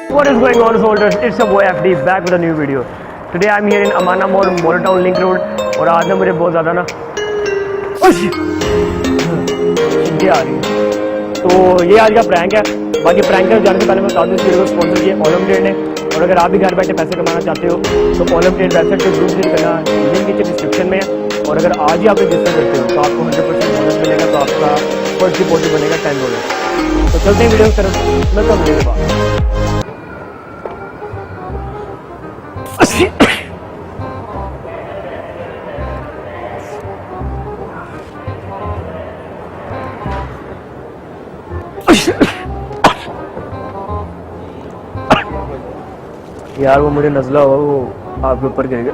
What is going on, soldiers? It's your boy FD back with a new video. Today I'm here in Amana Mall, Mall Town Link Road. और आज ना मुझे बहुत ज़्यादा ना चिंता आ रही है। तो ये आज का प्रैंक है। बाकी प्रैंक कर जाने से पहले मैं बता दूँ इस वीडियो को स्पॉन्सर किया ओलम ट्रेड ने। और अगर आप भी घर बैठे पैसे कमाना चाहते हो तो ओलम ट्रेड वेबसाइट को जरूर विजिट करना, लिंक नीचे डिस्क्रिप्शन में है। और अगर आज ही आप रजिस्टर करते हो तो आपको 100% बोनस मिलेगा, तो आपका फर्स्ट डिपॉजिट बनेगा $10। तो चलते हैं वीडियो की तरफ, मिलता हूँ वीडियो के बाद। यार वो मुझे नजला हुआ, वो आपके ऊपर गिरेगा।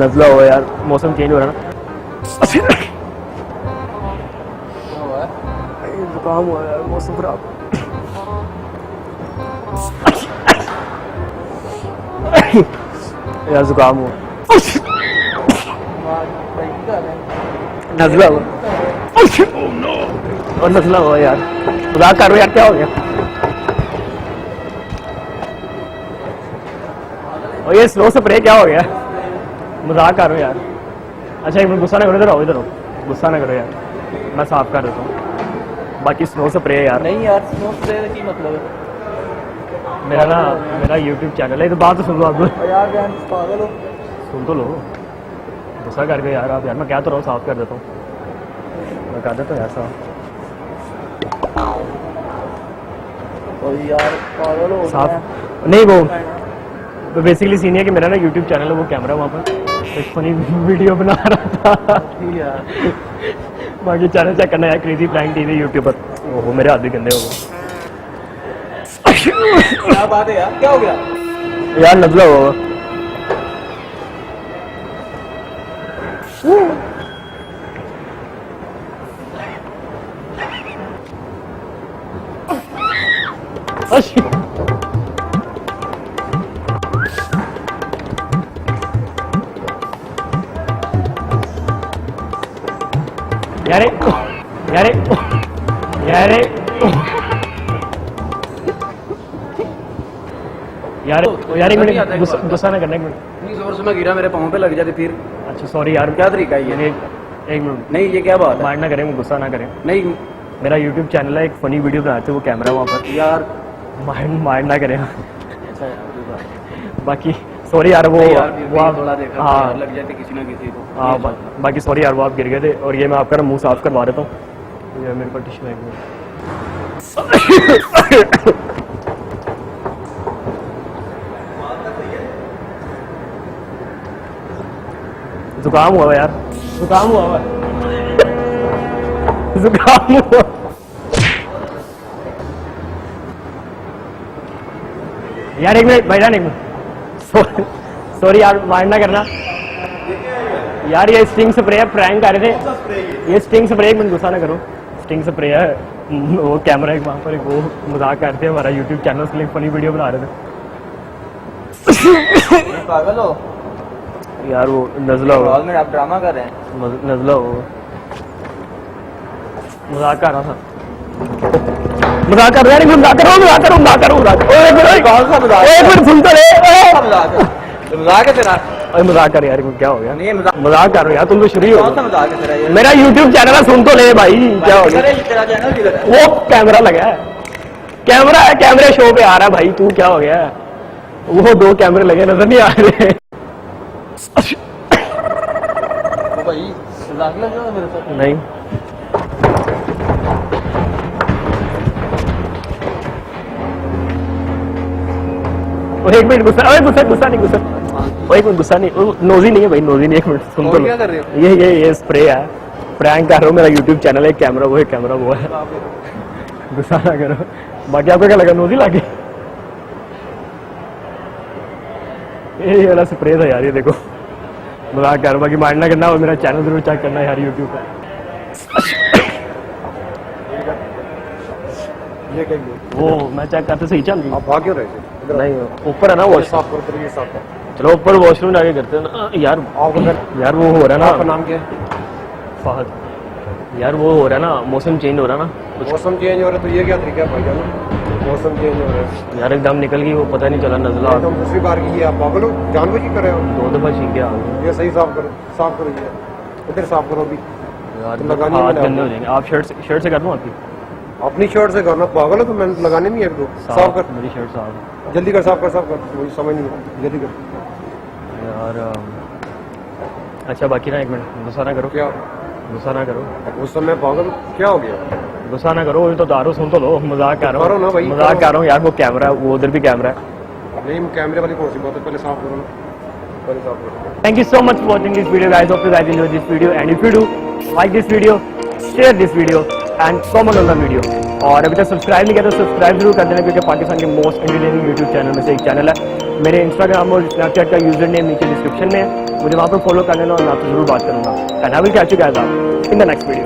नजला हुआ यार, मौसम चेंज हो रहा ना। जुकाम हुआ यार, मौसम खराब। यार जुकाम हुआ, नजला हुआ और नजला हुआ यार। मजाक कर रहे हो यार, क्या हो गया? और ये स्लो स्प्रे क्या हो गया? मजाक कर रहे हो यार। अच्छा एक मिनट, गुस्सा ना करो, इधर आओ, इधर आओ, गुस्सा ना करो यार, मैं साफ कर देता हूँ। बाकी स्नो स्प्रे यार नहीं यार, स्नो स्प्रे की मतलब है मेरा YouTube चैनल है। तो बात तो सुन लो आप। यार जान पागल हो, सुन तो लो, गुस्सा कर गए यार आप। यार मैं क्या तो रहा हूँ, साफ कर देता हूँ, मैं कर देता हूँ यार साफ। और यार पागल हो साफ नहीं, वो बेसिकली सीन है कि मेरा ना YouTube चैनल है, वो कैमरा वहाँ पर एक फनी वीडियो बना रहा था। यार बाकी चैनल चेक करना है, क्रेजी प्रैंक टीवी यूट्यूब पर। वो मेरे हाथ भी गंदे हो गए। क्या बात है यार, क्या हो गया? यार नजला होगा। यारे यारे यारे यार यार एक मिनट, गुस्सा ना करना, एक मिनट। इतनी जोर से मैं गिरा, मेरे पाँव पे लग जाती फिर। अच्छा सॉरी यार, क्या तरीका है ये? एक मिनट, नहीं ये क्या बात है? माइंड ना करें, गुस्सा ना करें। नहीं मेरा YouTube चैनल है, एक फनी वीडियो बनाते हैं, वो कैमरा वहाँ पर। यार माइंड ना करें। अच्छा यार, बाकी सॉरी यार, वो आप थोड़ा देखा हाँ लग जाते किसी ना किसी को। हाँ, बाकी सॉरी यार, वो आप गिर गए थे। और ये मैं आपका मुंह साफ करवा देता हूँ। ये मेरे पास टिश्यू है, जुकाम हुआ यार, जुकाम हुआ जुकाम हुआ। यार एक मिनट भाईजान, एक मिनट, सॉरी यार, माइंड ना करना यार। ये स्टिंग स्प्रे है, प्रैंक कर रहे थे। ये स्टिंग स्प्रे, एक मिनट गुस्सा ना करो, स्टिंग स्प्रे है। वो कैमरा एक वहाँ पर, एक वो मजाक करते हैं, हमारा YouTube चैनल से फनी वीडियो बना रहे थे। पागल हो यार वो नजला हो, में आप ड्रामा कर रहे हैं। नजला हो, मजाक कर रहा था, मजाक कर रहा है। मजाक करो, मजाक करो, मजाक करो, मजाक करो। एक मिनट सुन तो ले, मजाक है तेरा? अरे मजाक कर यार, क्या हो गया? नहीं मजाक कर रहे हो यार, तुम तो शुरू हो। कौन सा मजाक है तेरा ये? मेरा YouTube चैनल है, सुन तो ले भाई, क्या हो गया? तेरा चैनल किधर है? वो कैमरा लगा है, कैमरा है, कैमरे शो पे आ रहा है भाई। तू क्या हो गया? वो 2 कैमरे लगे, नजर नहीं आ रहे। भाई मजाक लग रहा है मेरे साथ? नहीं एक मिनट, गुस्सा नहीं, गुस्सा एक मिनट, गुस्सा नहीं, नोजी नहीं है भाई, नोजी नहीं। एक मिनट सुन तो, क्या कर रहे हो? ये स्प्रे है, प्रैंक कर रहा हूँ। मेरा YouTube चैनल है, कैमरा वो है, कैमरा वो है। गुस्सा ना करो। बाकी आपको क्या लगा, नोजी लागे? ये वाला स्प्रे था यार, ये देखो, मजाक कर। बाकी माइंड ना करना, और मेरा चैनल जरूर चेक करना यार YouTube पर। ये कहेंगे वो मैं चेक करते सही चल रही। आप भाग क्यों रहे थे? नहीं ऊपर है ना ये वॉश साफ कर ये साफ कर। चलो ऊपर वॉशरूम जाके करते हैं ना यार। आपका घर यार वो हो रहा है आपका ना नाम क्या है? फहद। यार वो हो रहा है ना मौसम चेंज हो रहा है ना कुछ। मौसम चेंज हो रहा है तो ये क्या तरीका है भाईजान? मौसम चेंज हो रहा है यार एकदम निकल गई वो पता नहीं चला नजला। तो दूसरी बार की ये आप पागल हो जानबूझ के कर रहे हो? 2 दफा छींक गया ये सही साफ करो ये इधर साफ करो अभी। यार तो लगानी है हाथ मैंने गंदे हो जाएंगे। आप शर्ट से कर दूं आपकी? अपनी शर्ट से करना पागल हो तो मैंने लगाने नहीं है एक दो साफ कर मेरी शर्ट साफ। जल्दी कर साफ कर मुझे समझ नहीं आता जल्दी कर। यार अच्छा बाकी ना 1 मिनट गुस्सा ना करो। क्या गुस्सा ना करो। उस समय पागल क्या हो गया? गुस्सा ना करो। तो दारू सुन तो लो। मजाक कर रहा करो ना भाई, हूँ मजाक करो। कर रहा हूँ यार। वो कैमरा है वो उधर भी कैमरा है। नहीं कैमरे वाली कौन सी बात है पहले साफ करो ना पहले साफ करो। Thank you so much for watching this video guys. Hope you guys enjoyed this video and if you do like this video, share this video and comment on the video. और अभी तक सब्सक्राइब नहीं किया तो subscribe जरूर कर देना क्योंकि पाकिस्तान के मोस्ट एंटरटेनिंग यूट्यूब चैनल में से एक चैनल है। मेरे इंस्टाग्राम और स्नैपचैट का यूजर नेम नीचे डिस्क्रिप्शन में है। मुझे वहाँ पर फॉलो कर लेना और मैं आपसे जरूर बात करूँगा। And I will catch you guys out in the next video.